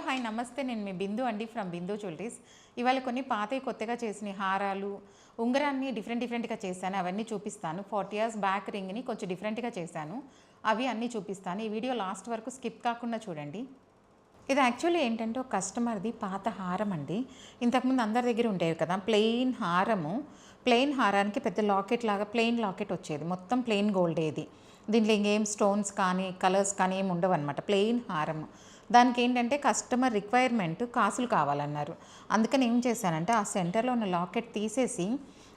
Hi నమస్తే. నేను మీ బిందు అండి ఫ్రమ్ బిందు జ్యువెలరీస్. ఇవాళ కొన్ని పాతవి కొత్తగా చేసిన హారాలు, ఉంగరాన్ని డిఫరెంట్‌గా చేశాను. అవన్నీ చూపిస్తాను. 40 ఇయర్స్ బ్యాక్ రింగ్‌ని కొంచెం డిఫరెంట్‌గా చేశాను. అవి అన్నీ చూపిస్తాను. ఈ వీడియో లాస్ట్ వరకు స్కిప్ కాకుండా చూడండి. ఇది యాక్చువల్లీ ఏంటంటే ఒక కస్టమర్‌ది పాత హారం అండి. ఇంతకుముందు అందరి దగ్గర ఉండేవి కదా! ప్లెయిన్ హారము. ప్లెయిన్ హారానికి పెద్ద లాకెట్ లాగా ప్లెయిన్ లాకెట్ వచ్చేది. మొత్తం ప్లెయిన్ గోల్డే ఇది. దీంట్లో ఇంకేం స్టోన్స్ కానీ, కలర్స్ కానీ ఏమి ఉండవన్నమాట. ప్లెయిన్ హారము. దానికి ఏంటంటే కస్టమర్ రిక్వైర్మెంట్ కాసులు కావాలన్నారు. అందుకని ఏం చేశానంటే ఆ సెంటర్‌లో ఉన్న లాకెట్ తీసేసి,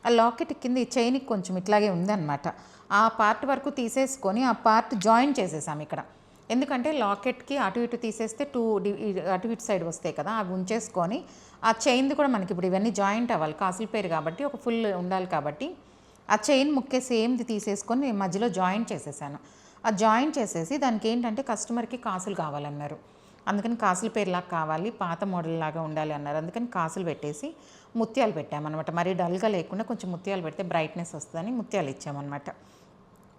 ఆ లాకెట్ కింద ఈ చైన్‌కి కొంచెం ఇట్లాగే ఉందన్నమాట. ఆ పార్ట్ వరకు తీసేసుకొని ఆ పార్ట్ జాయిన్ చేసేసాం ఇక్కడ. ఎందుకంటే లాకెట్‌కి అటు ఇటు తీసేస్తే అటు ఇటు సైడ్ వస్తాయి కదా! అవి ఉంచేసుకొని ఆ చైన్‌ది కూడా మనకి ఇప్పుడు ఇవన్నీ జాయింట్ అవ్వాలి. కాసుల పేరు కాబట్టి ఒక ఫుల్ ఉండాలి కాబట్టి ఆ చైన్ ముక్కే సేమ్‌ది తీసేసుకొని నేను మధ్యలో జాయింట్ చేసేసాను. ఆ జాయింట్ చేసేసి దానికి ఏంటంటే కస్టమర్‌కి కాసులు కావాలన్నారు. అందుకని కాసుల పేరులాగా కావాలి, పాత మోడల్ లాగా ఉండాలి అన్నారు. అందుకని కాసులు పెట్టేసి ముత్యాలు పెట్టామన్నమాట. మరీ డల్‌గా లేకుండా కొంచెం ముత్యాలు పెడితే బ్రైట్‌నెస్ వస్తదని ముత్యాలు ఇచ్చామన్నమాట.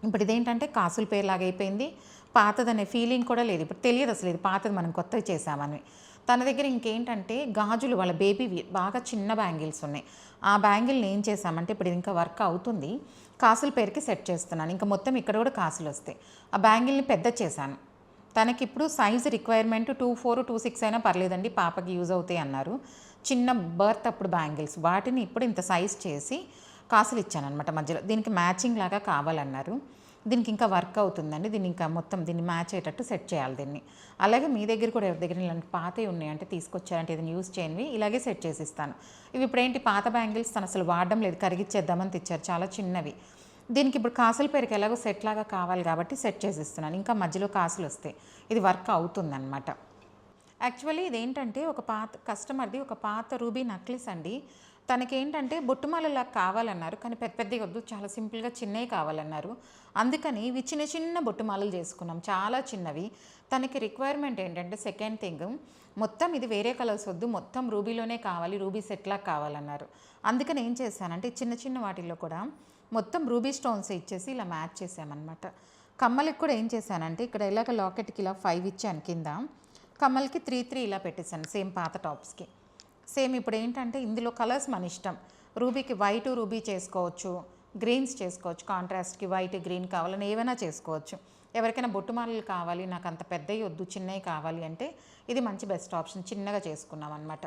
ఇప్పుడు ఇదేంటంటే కాసుల పేరులాగా అయిపోయింది. పాతదనే ఫీలింగ్ కూడా లేదు. ఇప్పుడు తెలియదు అసలు ఇది పాతది మనం కొత్తవి చేసామని. తన దగ్గర ఇంకేంటంటే గాజులు వాళ్ళ బేబీవి బాగా చిన్న బ్యాంగిల్స్ ఉన్నాయి. ఆ బ్యాంగిల్ని ఏం చేసామంటే ఇప్పుడు ఇది ఇంకా వర్క్ అవుతుంది. కాసుల పేరుకి సెట్ చేస్తున్నాను. ఇంకా మొత్తం ఇక్కడ కూడా కాసులు వస్తాయి. ఆ బ్యాంగిల్ని పెద్ద చేశాను. తనకిప్పుడు సైజ్ రిక్వైర్మెంట్ 24, 26 అయినా పర్లేదండి, పాపకి యూజ్ అవుతాయి అన్నారు. చిన్న బర్త్ అప్పుడు బ్యాంగిల్స్ వాటిని ఇప్పుడు ఇంత సైజ్ చేసి కాసులు ఇచ్చానమాట మధ్యలో. దీనికి మ్యాచింగ్ లాగా కావాలన్నారు. దీనికి ఇంకా వర్క్ అవుతుందండి. దీన్ని ఇంకా మొత్తం దీన్ని మ్యాచ్ అయ్యేటట్టు సెట్ చేయాలి దీన్ని. అలాగే మీ దగ్గర కూడా ఎవరి దగ్గర ఇలాంటి పాతవి ఉన్నాయంటే తీసుకొచ్చారంటే ఇది యూజ్ చేయనివి ఇలాగే సెట్ చేసిస్తాను. ఇవి ఇప్పుడేంటి పాత బ్యాంగిల్స్ తను అసలు వాడడం లేదు, కరిగిచ్చేద్దామని తెచ్చారు, చాలా చిన్నవి. దీనికి ఇప్పుడు కాసుల పేరుకి ఎలాగో సెట్ లాగా కావాలి కాబట్టి సెట్ చేసిస్తున్నాను. ఇంకా మధ్యలో కాసులు వస్తాయి. ఇది వర్క్ అవుతుందన్నమాట. యాక్చువల్లీ ఇదేంటంటే ఒక పాత కస్టమర్ది ఒక పాత రూబీ నక్లెస్ అండి. తనకేంటంటే బొట్టుమాలలా కావాలన్నారు. కానీ పెద్ద పెద్దవి వద్దు, చాలా సింపుల్గా చిన్నవి కావాలన్నారు. అందుకని ఇవి చిన్న చిన్న బొట్టుమాలలు చేసుకున్నాం, చాలా చిన్నవి. తనకి రిక్వైర్మెంట్ ఏంటంటే సెకండ్ థింగ్, మొత్తం ఇది వేరే కలర్స్ వద్దు, మొత్తం రూబీలోనే కావాలి, రూబీ సెట్లా కావాలన్నారు. అందుకని ఏం చేశానంటే చిన్న చిన్న వాటిల్లో కూడా మొత్తం రూబీ స్టోన్స్ ఇచ్చేసి ఇలా మ్యాచ్ చేసామన్నమాట. కమ్మలకి కూడా ఏం చేశానంటే ఇక్కడ ఇలాగ లాకెట్కి ఇలా 5 ఇచ్చాను కింద, కమ్మలకి 3 ఇలా పెట్టేశాను సేమ్ పాత టాప్స్కి. సేమ్ ఇప్పుడు ఏంటంటే ఇందులో కలర్స్ మన ఇష్టం. రూబీకి వైట్ రూబీ చేసుకోవచ్చు, గ్రీన్స్ చేసుకోవచ్చు, కాంట్రాస్ట్కి వైట్ గ్రీన్ కావాలని ఏవైనా చేసుకోవచ్చు. ఎవరికైనా బొట్టుమాలలు కావాలి, నాకు అంత పెద్దవి వద్దు, చిన్నవి కావాలి అంటే ఇది మంచి బెస్ట్ ఆప్షన్. చిన్నగా చేసుకున్నాం అనమాట.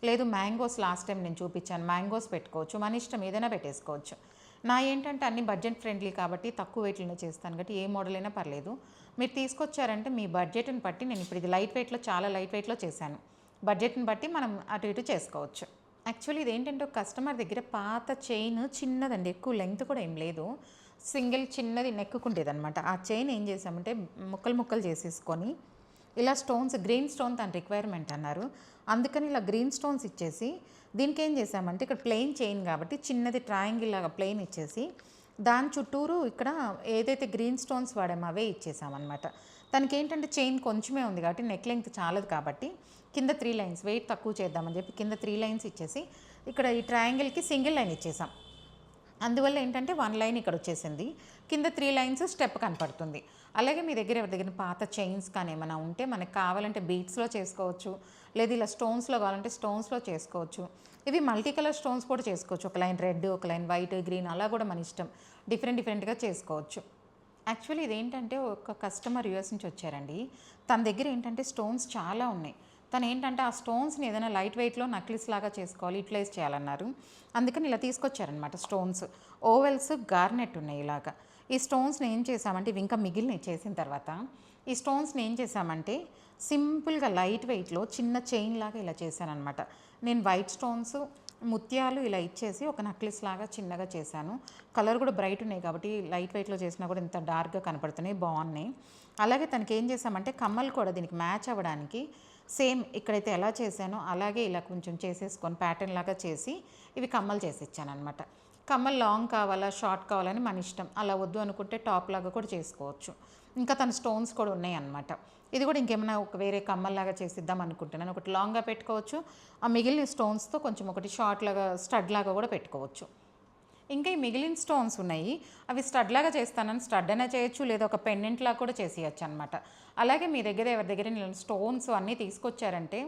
లేదు మ్యాంగోస్ లాస్ట్ టైం నేను చూపించాను, మ్యాంగోస్ పెట్టుకోవచ్చు, మన ఇష్టం ఏదైనా పెట్టేసుకోవచ్చు. నా ఏంటంటే అన్ని బడ్జెట్ ఫ్రెండ్లీ కాబట్టి తక్కువ వెయిట్లోనే చేస్తాను కాబట్టి ఏ మోడల్ అయినా పర్లేదు. మీరు తీసుకొచ్చారంటే మీ బడ్జెట్ని బట్టి నేను ఇప్పుడు ఇది లైట్ వెయిట్లో, చాలా లైట్ వెయిట్లో చేశాను. బడ్జెట్ని బట్టి మనం అటు ఇటు చేసుకోవచ్చు. యాక్చువల్లీ ఇదేంటంటే ఒక కస్టమర్ దగ్గర పాత చైన్ చిన్నదండి, ఎక్కువ లెంగ్త్ కూడా ఏం లేదు, సింగిల్ చిన్నది నెక్కుకుంటేదనమాట. ఆ చైన్ ఏం చేసామంటే ముక్కలు ముక్కలు చేసేసుకొని ఇలా స్టోన్స్, గ్రీన్ స్టోన్ తన రిక్వైర్మెంట్ అన్నారు. అందుకని ఇలా గ్రీన్ స్టోన్స్ ఇచ్చేసి దీనికి ఏం చేసామంటే ఇక్కడ ప్లెయిన్ చైన్ కాబట్టి చిన్నది ట్రయాంగిల్ లాగా ప్లెయిన్ ఇచ్చేసి దాని చుట్టూరు ఇక్కడ ఏదైతే గ్రీన్ స్టోన్స్ వాడామో అవే ఇచ్చేసామన్నమాట. తనకి ఏంటంటే చైన్ కొంచెమే ఉంది కాబట్టి నెక్ లెంగ్త్ చాలదు కాబట్టి కింద 3 లైన్స్ వెయిట్ తక్కువ చేద్దామని చెప్పి కింద 3 లైన్స్ ఇచ్చేసి ఇక్కడ ఈ ట్రయాంగిల్కి సింగిల్ లైన్ ఇచ్చేసాం. అందువల్ల ఏంటంటే 1 లైన్ ఇక్కడ వచ్చేసింది, కింద 3 లైన్స్ స్టెప్ కనపడుతుంది. అలాగే మీ దగ్గర ఎవరి దగ్గర పాత చైన్స్ కానీ ఏమైనా ఉంటే మనకు కావాలంటే బీట్స్లో చేసుకోవచ్చు, లేదు ఇలా స్టోన్స్లో కావాలంటే స్టోన్స్లో చేసుకోవచ్చు. ఇవి మల్టీ కలర్ స్టోన్స్ కూడా చేసుకోవచ్చు. ఒక లైన్ రెడ్, ఒక లైన్ వైట్, గ్రీన్ అలా కూడా మన ఇష్టం, డిఫరెంట్గా చేసుకోవచ్చు. యాక్చువల్లీ ఇదేంటంటే ఒక కస్టమర్ యూఎస్ నుంచి వచ్చారండి. తన దగ్గర ఏంటంటే స్టోన్స్ చాలా ఉన్నాయి. తను ఏంటంటే ఆ స్టోన్స్ని ఏదైనా లైట్ వెయిట్లో నక్లిస్ లాగా చేసుకోవాలి, యూటిలైజ్ చేయాలన్నారు. అందుకని ఇలా తీసుకొచ్చారనమాట స్టోన్స్. ఓవెల్స్ గార్నెట్ ఉన్నాయి ఇలాగా. ఈ స్టోన్స్ని ఏం చేసామంటే ఇవి ఇంకా మిగిలిన చేసిన తర్వాత ఈ స్టోన్స్ని ఏం చేసామంటే సింపుల్గా లైట్ వెయిట్లో చిన్న చైన్ లాగా ఇలా చేశానమాట. నేను వైట్ స్టోన్స్, ముత్యాలు ఇలా ఇచ్చేసి ఒక నక్లిస్ లాగా చిన్నగా చేశాను. కలర్ కూడా బ్రైట్ ఉన్నాయి కాబట్టి లైట్ వెయిట్లో చేసినా కూడా ఇంత డార్క్గా కనపడుతున్నాయి, బాగున్నాయి. అలాగే తనకి ఏం చేసామంటే కమ్మలు కూడా దీనికి మ్యాచ్ అవ్వడానికి సేమ్ ఇక్కడైతే ఎలా చేశానో అలాగే ఇలా కొంచెం చేసేసుకొని ప్యాటర్న్ లాగా చేసి ఇవి కమ్మలు చేసి ఇచ్చానమాట. కమ్మలు లాంగ్ కావాలా, షార్ట్ కావాలని మన ఇష్టం. అలా వద్దు అనుకుంటే టాప్ లాగా కూడా చేసుకోవచ్చు. ఇంకా తన స్టోన్స్ కూడా ఉన్నాయి అన్నమాట. ఇది కూడా ఇంకేమైనా ఒక వేరే కమ్మల్లాగా చేసిద్దాం అనుకుంటున్నాను. ఒకటి లాంగ్గా పెట్టుకోవచ్చు, ఆ మిగిలిన స్టోన్స్తో కొంచెం ఒకటి షార్ట్ లాగా స్టడ్ లాగా కూడా పెట్టుకోవచ్చు. ఇంకా ఈ మిగిలిన స్టోన్స్ ఉన్నాయి. అవి స్టడ్ లాగా చేస్తానని స్టడ్ అయినా చేయొచ్చు, లేదా ఒక పెండెంట్ లాగా కూడా చేసేయచ్చు అనమాట. అలాగే మీ దగ్గర ఎవరి దగ్గర స్టోన్స్ అన్నీ తీసుకొచ్చారంటే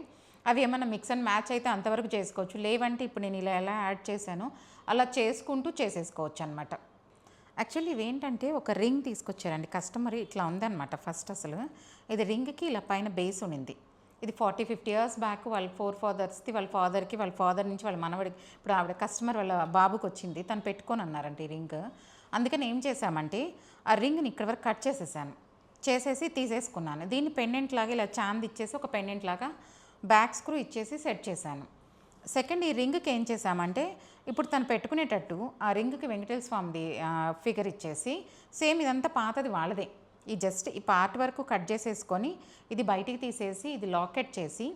అవి ఏమన్నా మిక్స్ అండ్ మ్యాచ్ అయితే అంతవరకు చేసుకోవచ్చు. లేవంటే ఇప్పుడు నేను ఇలా ఎలా యాడ్ చేశానో అలా చేసుకుంటూ చేసేసుకోవచ్చు అనమాట. యాక్చువల్లీ ఇవేంటంటే ఒక రింగ్ తీసుకొచ్చారండి కస్టమర్. ఇట్లా ఉందన్నమాట ఫస్ట్. అసలు ఇది రింగ్కి ఇలా పైన బేస్ ఉండింది. ఇది 40-50 ఇయర్స్ బ్యాక్ వాళ్ళ 4 ఫాదర్స్ది, వాళ్ళ ఫాదర్కి, వాళ్ళ ఫాదర్ నుంచి వాళ్ళ మనవడికి, ఇప్పుడు ఆవిడ కస్టమర్ వాళ్ళ బాబుకి వచ్చింది, తను పెట్టుకొని అన్నారంటే ఈ రింగ్. అందుకని ఏం చేశామంటే ఆ రింగ్ని ఇక్కడ వరకు కట్ చేసేసి తీసేసుకున్నాను. దీన్ని పెండెంట్ లాగా ఇలా చాంద్ ఇచ్చేసి ఒక పెండెంట్ లాగా బ్యాక్ స్క్రూ ఇచ్చేసి సెట్ చేశాను. సెకండ్, ఈ రింగ్కి ఏం చేశామంటే ఇప్పుడు తను పెట్టుకునేటట్టు ఆ రింగ్కి వెంకటేశ్వర స్వామిది ఫిగర్ ఇచ్చేసి, సేమ్ ఇదంతా పాతది వాళ్ళదే, ఈ జస్ట్ ఈ పార్ట్ వరకు కట్ చేసేసుకొని ఇది బయటికి తీసేసి ఇది లాకెట్ చేసి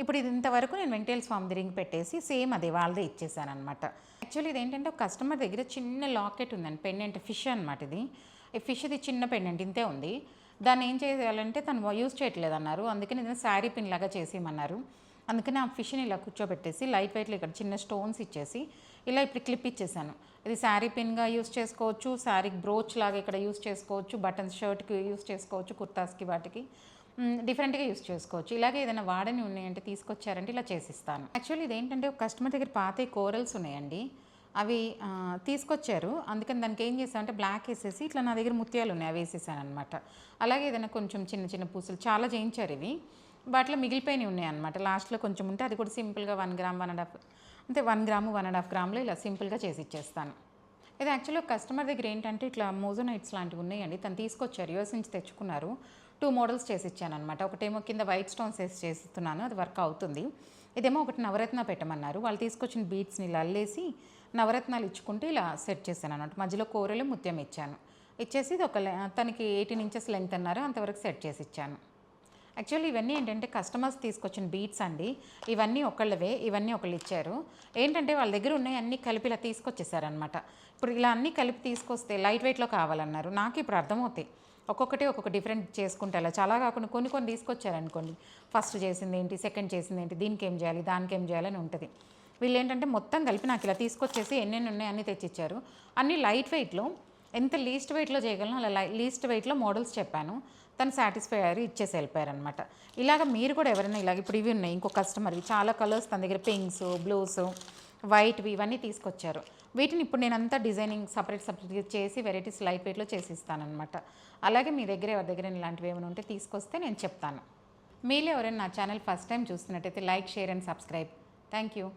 ఇప్పుడు ఇది ఇంతవరకు నేను వెంకటేశ్వర స్వామిది రింగ్ పెట్టేసి సేమ్ అదే వాళ్ళదే ఇచ్చేసాను అనమాట. యాక్చువల్లీ ఇదేంటంటే ఒక కస్టమర్ దగ్గర చిన్న లాకెట్ ఉందండి, పెండెంట్ ఫిష్ అనమాట. ఇది ఈ ఫిష్ది చిన్న పెండెంట్ ఇంతే ఉంది. దాన్ని ఏం చేయాలంటే తను యూజ్ చేయట్లేదు అన్నారు, అందుకని నేను శారీ పిన్ లాగా చేసేయమన్నారు. అందుకని ఆ ఫిష్ని ఇలా కూర్చోబెట్టేసి లైట్ వెయిట్లో ఇక్కడ చిన్న స్టోన్స్ ఇచ్చేసి ఇలా ఇప్పుడు క్లిప్ ఇచ్చేసాను. ఇది శారీ పిన్గా యూస్ చేసుకోవచ్చు, శారీ బ్రోచ్ లాగా ఇక్కడ యూస్ చేసుకోవచ్చు, బటన్స్ షర్ట్కి యూస్ చేసుకోవచ్చు, కుర్తాస్కి వాటికి డిఫరెంట్గా యూస్ చేసుకోవచ్చు. ఇలాగే ఏదైనా వాడని ఉన్నాయంటే తీసుకొచ్చారంటే ఇలా చేసిస్తాను. యాక్చువల్లీ ఇదేంటంటే ఒక కస్టమర్ దగ్గర పాత కోరల్స్ ఉన్నాయండి, అవి తీసుకొచ్చారు. అందుకని దానికి ఏం చేశానంటే బ్లాక్ వేసేసి ఇట్లా నా దగ్గర ముత్యాలు ఉన్నాయి అవి వేసేసాను అనమాట. అలాగే ఏదైనా కొంచెం చిన్న చిన్న పూసలు చాలా చేయించారు ఇవి, వాటిలో మిగిలిపోయినవి ఉన్నాయి అనమాట. లాస్ట్లో కొంచెం ఉంటే అది కూడా సింపుల్గా 1 గ్రామ్ 1.5 అంటే 1 గ్రాము 1.5 గ్రాములు ఇలా సింపుల్గా చేసి ఇచ్చేస్తాను. ఇది యాక్చువల్గా కస్టమర్ దగ్గర ఏంటంటే ఇట్లా మోజోనైట్స్ లాంటివి ఉన్నాయండి, తను తీసుకొచ్చారు, యూఎస్ నుంచి తెచ్చుకున్నారు. 2 మోడల్స్ చేసి ఇచ్చాను అనమాట. ఒకటేమో కింద వైట్ స్టోన్స్ వేసి చేస్తున్నాను, అది వర్క్ అవుతుంది. ఇదేమో ఒకటి నవరత్న పెట్టమన్నారు, వాళ్ళు తీసుకొచ్చిన బీట్స్ని ఇలా అల్లేసి నవరత్నాలు ఇచ్చుకుంటూ ఇలా సెట్ చేశాను అనమాట. మధ్యలో కూరలు ముత్యం ఇచ్చాను, ఇచ్చేసి ఇది ఒక తనకి 18 ఇంచెస్ లెంగ్త్ అన్నారు, అంతవరకు సెట్ చేసి ఇచ్చాను. యాక్చువల్లీ ఇవన్నీ ఏంటంటే కస్టమర్స్ తీసుకొచ్చిన బీట్స్ అండి, ఇవన్నీ ఒకళ్ళవే, ఇవన్నీ ఒకళ్ళు ఇచ్చారు. ఏంటంటే వాళ్ళ దగ్గర ఉన్నాయి అన్నీ కలిపి ఇలా తీసుకొచ్చేసారనమాట. ఇప్పుడు ఇలా అన్నీ కలిపి తీసుకొస్తే లైట్ వెయిట్లో కావాలన్నారు. నాకు ఇప్పుడు అర్థమవుతాయి, ఒక్కొక్కటి ఒక్కొక్క డిఫరెంట్ చేసుకుంటే అలా చాలా కాకుండా కొన్ని కొన్ని తీసుకొచ్చారనుకోండి, ఫస్ట్ చేసింది ఏంటి, సెకండ్ చేసింది ఏంటి, దీనికి ఏం చేయాలి, దానికి ఏం చేయాలని ఉంటుంది. వీళ్ళు ఏంటంటే మొత్తం కలిపి నాకు ఇలా తీసుకొచ్చేసి ఎన్నెన్ని ఉన్నాయి అన్నీ తెచ్చిచ్చారు. అన్నీ లైట్ వెయిట్లో, ఎంత లీస్ట్ వెయిట్లో చేయగలను అలా లీస్ట్ వెయిట్లో మోడల్స్ చెప్పాను, తను సాటిస్ఫై అయ్యారు, ఇచ్చేసి వెళ్ళిపోయారనమాట. ఇలాగ మీరు కూడా ఎవరైనా ఇలాగ ఇప్పుడు ఇవి ఉన్నాయి, ఇంకో కస్టమర్వి చాలా కలర్స్ తన దగ్గర పింక్స్, బ్లూస్, వైట్వి ఇవన్నీ తీసుకొచ్చారు. వీటిని ఇప్పుడు నేనంతా డిజైనింగ్ సపరేట్గా చేసి వెరైటీస్ లైట్ వెయిట్లో చేసి ఇస్తానమాట. అలాగే మీ దగ్గర ఎవరి దగ్గర ఇలాంటివి ఏమైనా ఉంటే తీసుకొస్తే నేను చెప్తాను. మీలో ఎవరైనా నా ఛానల్ ఫస్ట్ టైం చూస్తున్నట్టయితే like, share and subscribe. Thank you.